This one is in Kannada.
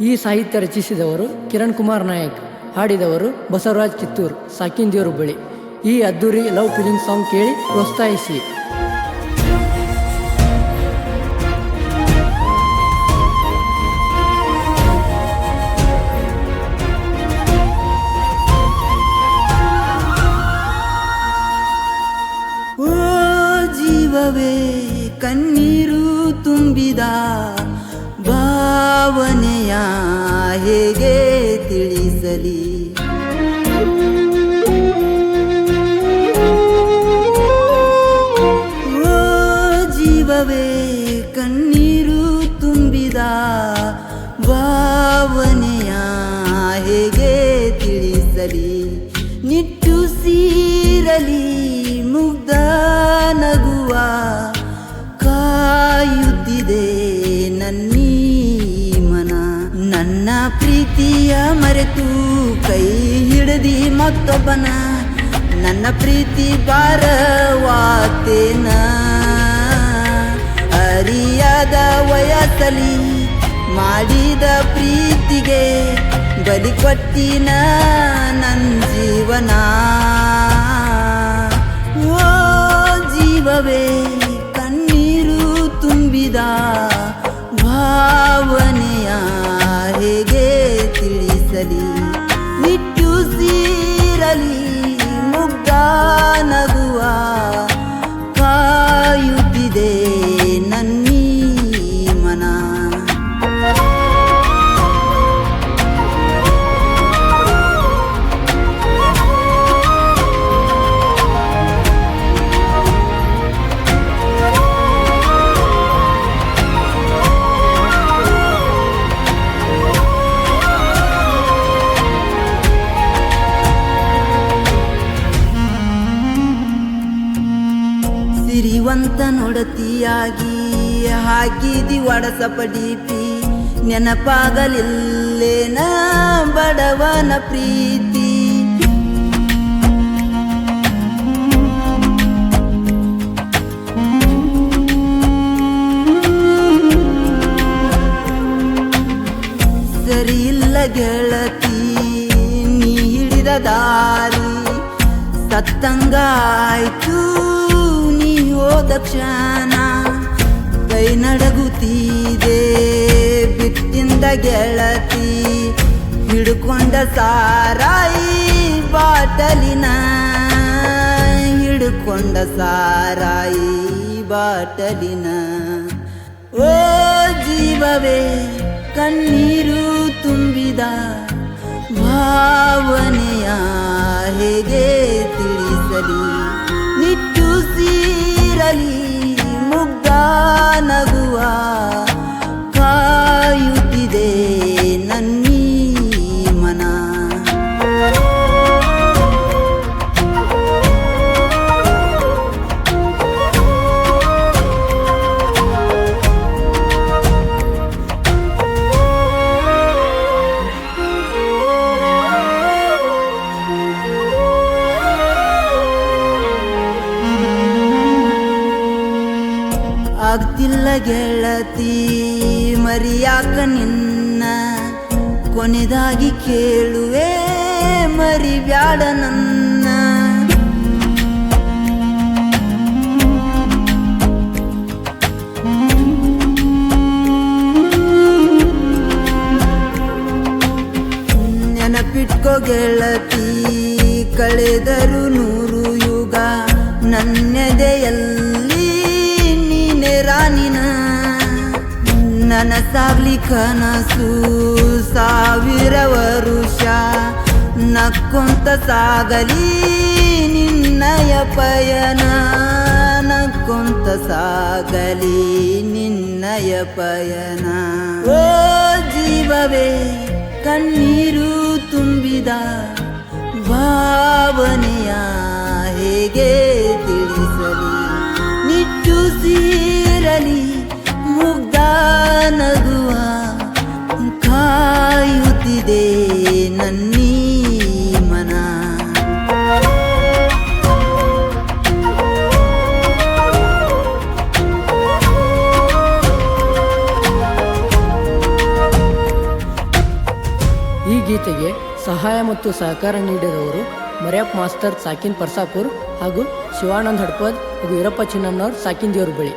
ಈ ಸಾಹಿತ್ಯ ರಚಿಸಿದವರು ಕಿರಣ್ ಕುಮಾರ್ ನಾಯಕ್, ಹಾಡಿದವರು ಬಸವರಾಜ್ ಕಿತ್ತೂರ್, ಸಾಕಿನ್ ಬಳಿ. ಈ ಅದ್ದೂರಿ ಲವ್ ಫೀಲಿಂಗ್ ಸಾಂಗ್ ಕೇಳಿ ಪ್ರೋತ್ಸಾಹಿಸಿ. ಜೀವವೇ ಕಣ್ಣೀರು ತುಂಬಿದ ಭಾವನೆಯ ಹೇಗೆ ತಿಳಿಸಲಿ? ಓ ಜೀವವೇ ಕಣ್ಣೀರು ತುಂಬಿದ ಭಾವನೆಯ ಹೇಗೆ ತಿಳಿಸಲಿ? ನಿಟ್ಟುಸಿರಲಿ ಮುಗ್ಧ ನಗುವ ಕಾಯುತ್ತಿದೆ ನನ್ನೀ ಮನ. ನನ್ನ ಪ್ರೀತಿಯ ಮರೆತು ಕೈ ಹಿಡಿದಿ ಮತ್ತೊಬ್ಬನ, ನನ್ನ ಪ್ರೀತಿ ಭಾರವಾತೇನ? ಅರಿಯದ ವಯಸ್ಸಲಿ ಮಾಡಿದ ಪ್ರೀತಿಗೆ ಬಲಿ ಕೊಟ್ಟಿನ ನನ್ನ ಜೀವನ. ಓ ಜೀವವೇ ಕಣ್ಣೀರು ತುಂಬಿದ ಭಾವನೆಯ ಹೇಗೆ ತಿಳಿಸಲಿ? ನಿಟ್ಟುಸಿರಲಿ ಮುಗ್ಧ ನಗುವ ಕಾಯುತ್ತಿದೆ ನನ್ನೀ ಮನ. ಸಿರಿವಂತ ನೊಡತಿಯಾಗಿ ಹಾಕಿದಿ ಒಡಸಪಡೀತಿ, ನೆನಪಾಗಲಿಲ್ಲೇನ ಬಡವನ ಪ್ರೀತಿ? ಸರಿಯಿಲ್ಲ ಗೆಳತಿ ನೀ ಹಿಡಿದ ದಾರಿ, ಸತ್ತಂಗಾಯ್ತು ಹೋದ ಕ್ಷಣ. ಕೈ ನಡಗುತ್ತಿದೆ ಬಿಟ್ಟಿಂದ ಗೆಳತಿ, ಹಿಡ್ಕೊಂಡ ಸಾರಾಯಿ ಬಾಟಲಿನ, ಹಿಡ್ಕೊಂಡ ಸಾರಾಯಿ ಬಾಟಲಿನ. ಓ ಜೀವವೇ ಕಣ್ಣೀರು ತುಂಬಿದ ಭಾವನೆಯ ಹೇಗೆ ತಿಳಿಸಲಿ? ನಿಟ್ಟುಸಿರಲಿ ಮುಗ್ಧ ನಗುವ ಕಾಯುತ್ತಿದೆ ನನ್ನೀ ಮನ. ಆಗ್ತಿಲ್ಲ ಗೆಳತಿ ಮರಿಯಾಕ ನಿನ್ನ, ಕೊನೆದಾಗಿ ಕೇಳುವೆ ಮರಿಬ್ಯಾಡ ನನ್ನ. ನೆನಪಿಟ್ಕೋ ಗೆಳತಿ ಕಳೆದರು 100 ಯುಗ, ನನ್ನೆದೆಯಲ್ಲಿ ರಾಣಿನ. ನನಸಾಗ್ಲಿ ಕನಸು 1000 ವರುಷ, ನಕ್ಕೊಂತ ಸಾಗಲಿ ನಿನ್ನಯ ಪಯನ, ನಕ್ಕೊಂತ ಸಾಗಲಿ ನಿನ್ನಯ ಪಯನ. ಓ ಜೀವವೇ ಕಣ್ಣೀರು ತುಂಬಿದ ಭಾವನೆಯ ಹೇಗೆ ತಿಳಿಸಲಿ? ನಿಟ್ಟುಸಿರಲಿ ಮುಗ್ಧ ನಗುವ ಕಾಯುತ್ತಿದೆ ನನ್ನೀ ಮನ. ಗೀತೆಗೆ ಸಹಾಯ ಮತ್ತು ಸಹಕಾರ ನೀಡಿದವರು ಮರ್ಯಪ್ಪ ಮಾಸ್ತರ್ ಸಾಕಿನ್ ಪರ್ಸಾಪುರ್ ಹಾಗೂ ಶಿವಾನಂದ್ ಹಡ್ಪದ್ ಹಾಗೂ ವೀರಪ್ಪ ಚಿನ್ನಮ್ಮನವ್ರು ಸಾಕಿನ್ ದೇವ್ರ ಬಳಿ.